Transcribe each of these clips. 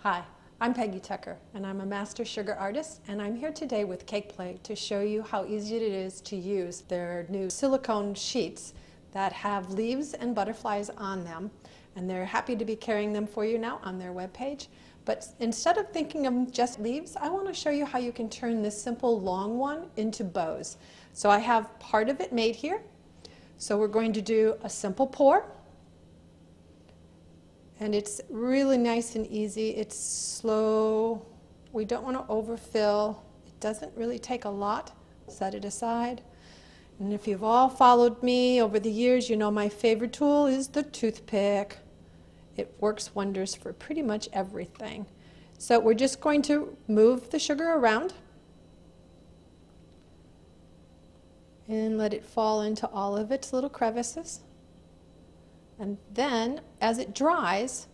Hi, I'm Peggy Tucker, and I'm a master sugar artist, and I'm here today with CakePlay to show you how easy it is to use their new silicone sheets that have leaves and butterflies on them, and they're happy to be carrying them for you now on their webpage. But instead of thinking of just leaves, I want to show you how you can turn this simple long one into bows. So I have part of it made here. So we're going to do a simple pour. And it's really nice and easy. It's slow. We don't want to overfill. It doesn't really take a lot. Set it aside. And if you've all followed me over the years, you know my favorite tool is the toothpick. It works wonders for pretty much everything. So we're just going to move the sugar around and let it fall into all of its little crevices. And then, as it dries,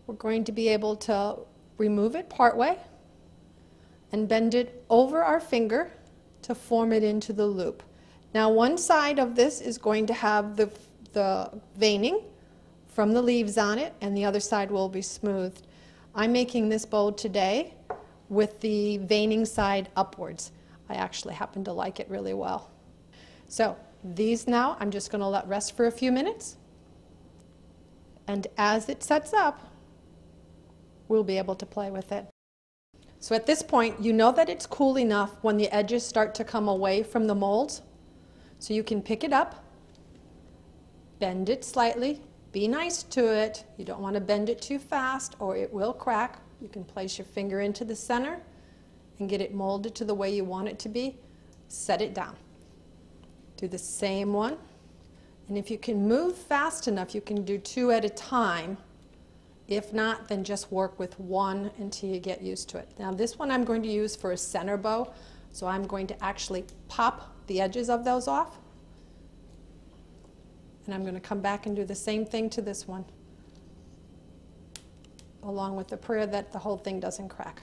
we're going to be able to remove it partway and bend it over our finger to form it into the loop. Now, one side of this is going to have the veining from the leaves on it, and the other side will be smoothed. I'm making this bow today with the veining side upwards. I actually happen to like it really well. So, these now I'm just going to let rest for a few minutes, and as it sets up we'll be able to play with it. So at this point you know that it's cool enough when the edges start to come away from the molds, so you can pick it up, bend it slightly, be nice to it. You don't want to bend it too fast or it will crack. You can place your finger into the center and get it molded to the way you want it to be. Set it down. Do the same one, and if you can move fast enough you can do two at a time. If not, then just work with one until you get used to it. Now this one I'm going to use for a center bow, so I'm going to actually pop the edges of those off, and I'm going to come back and do the same thing to this one, along with the prayer that the whole thing doesn't crack.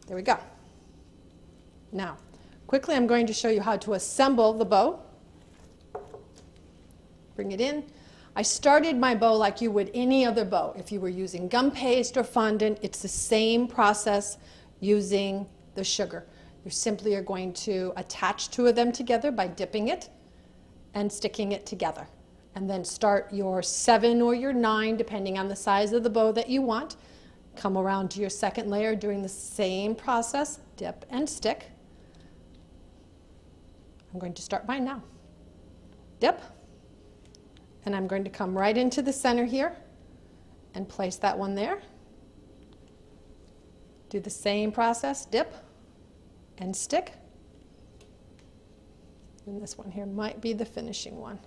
There we go. Now quickly I'm going to show you how to assemble the bow. Bring it in. I started my bow like you would any other bow. If you were using gum paste or fondant, it's the same process using the sugar. You simply are going to attach two of them together by dipping it and sticking it together. And then start your 7 or your 9, depending on the size of the bow that you want. Come around to your second layer doing the same process, dip and stick. I'm going to start mine now. Dip, and I'm going to come right into the center here and place that one there. Do the same process, dip and stick. And this one here might be the finishing one.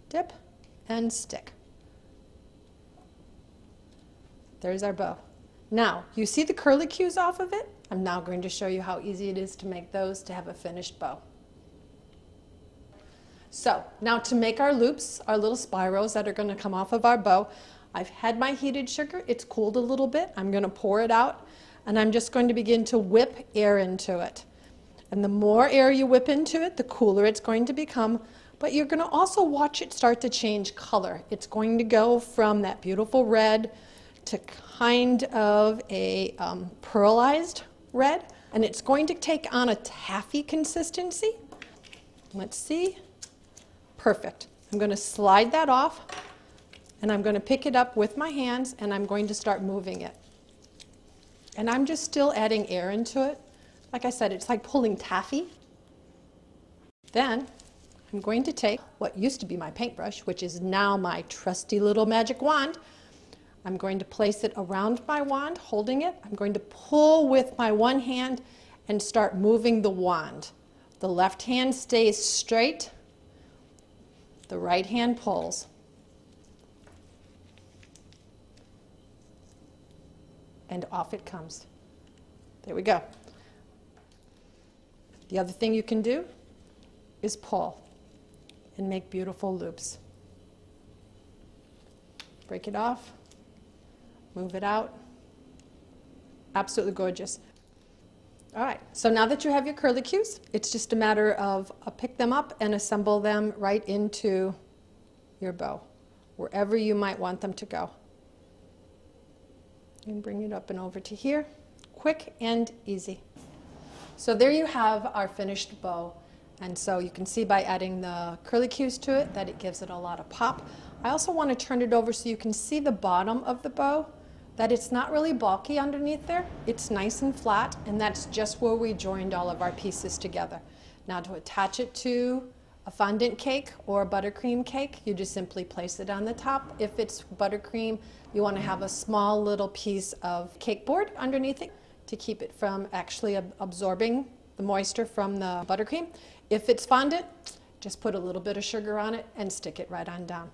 Dip and stick. There's our bow. Now, you see the curlicues off of it? I'm now going to show you how easy it is to make those to have a finished bow. So now to make our loops, our little spirals that are going to come off of our bow, I've had my heated sugar. It's cooled a little bit. I'm going to pour it out, and I'm just going to begin to whip air into it. And the more air you whip into it, the cooler it's going to become. But you're going to also watch it start to change color. It's going to go from that beautiful red to kind of a pearlized red, and it's going to take on a taffy consistency. Let's see. Perfect. I'm going to slide that off, and I'm going to pick it up with my hands, and I'm going to start moving it. And I'm just still adding air into it. Like I said, it's like pulling taffy. Then I'm going to take what used to be my paintbrush, which is now my trusty little magic wand. I'm going to place it around my wand, holding it. I'm going to pull with my one hand and start moving the wand. The left hand stays straight. The right hand pulls. And off it comes. There we go. The other thing you can do is pull and make beautiful loops. Break it off, move it out. Absolutely gorgeous. All right, so now that you have your curlicues, it's just a matter of pick them up and assemble them right into your bow, wherever you might want them to go. And bring it up and over to here. Quick and easy. So there you have our finished bow. And so you can see by adding the curlicues to it that it gives it a lot of pop. I also want to turn it over so you can see the bottom of the bow, that it's not really bulky underneath there. It's nice and flat, and that's just where we joined all of our pieces together. Now to attach it to a fondant cake or a buttercream cake, you just simply place it on the top. If it's buttercream, you want to have a small little piece of cake board underneath it to keep it from actually absorbing the moisture from the buttercream. If it's fondant, just put a little bit of sugar on it and stick it right on down.